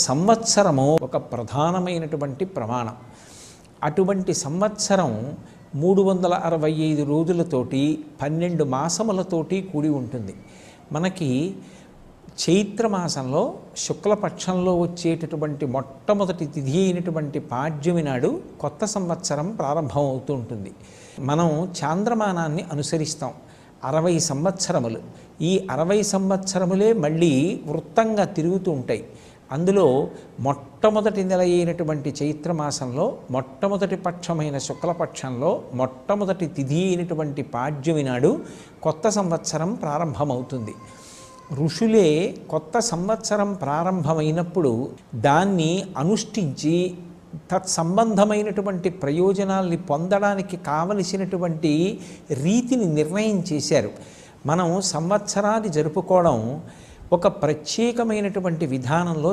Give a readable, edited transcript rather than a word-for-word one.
సంవత్సరము ఒక ప్రధానమైనటువంటి ప్రమాణం. అటువంటి సంవత్సరం 365 రోజులతోటి 12 మాసములతోటి కూడి ఉంటుంది. మనకి చైత్రమాసంలో శుక్లపక్షంలో వచ్చేటటువంటి మొట్టమొదటి తిథి అయినటువంటి పాడ్యమి నాడు కొత్త సంవత్సరం ప్రారంభం అవుతూ ఉంటుంది. మనం చాంద్రమానాన్ని అనుసరిస్తాం. 60 సంవత్సరములు. ఈ 60 సంవత్సరములే మళ్ళీ వృత్తంగా తిరుగుతూ ఉంటాయి. అందులో మొట్టమొదటి నెల అయినటువంటి చైత్రమాసంలో మొట్టమొదటి పక్షమైన శుక్లపక్షంలో మొట్టమొదటి తిథి అయినటువంటి పాడ్యమి నాడు కొత్త సంవత్సరం ప్రారంభమవుతుంది. ఋషులే కొత్త సంవత్సరం ప్రారంభమైనప్పుడు దాన్ని అనుష్ఠించి తత్సంబంధమైనటువంటి ప్రయోజనాల్ని పొందడానికి కావలసినటువంటి రీతిని నిర్ణయం చేశారు. మనం సంవత్సరాన్ని జరుపుకోవడం ఒక ప్రత్యేకమైనటువంటి విధానంలో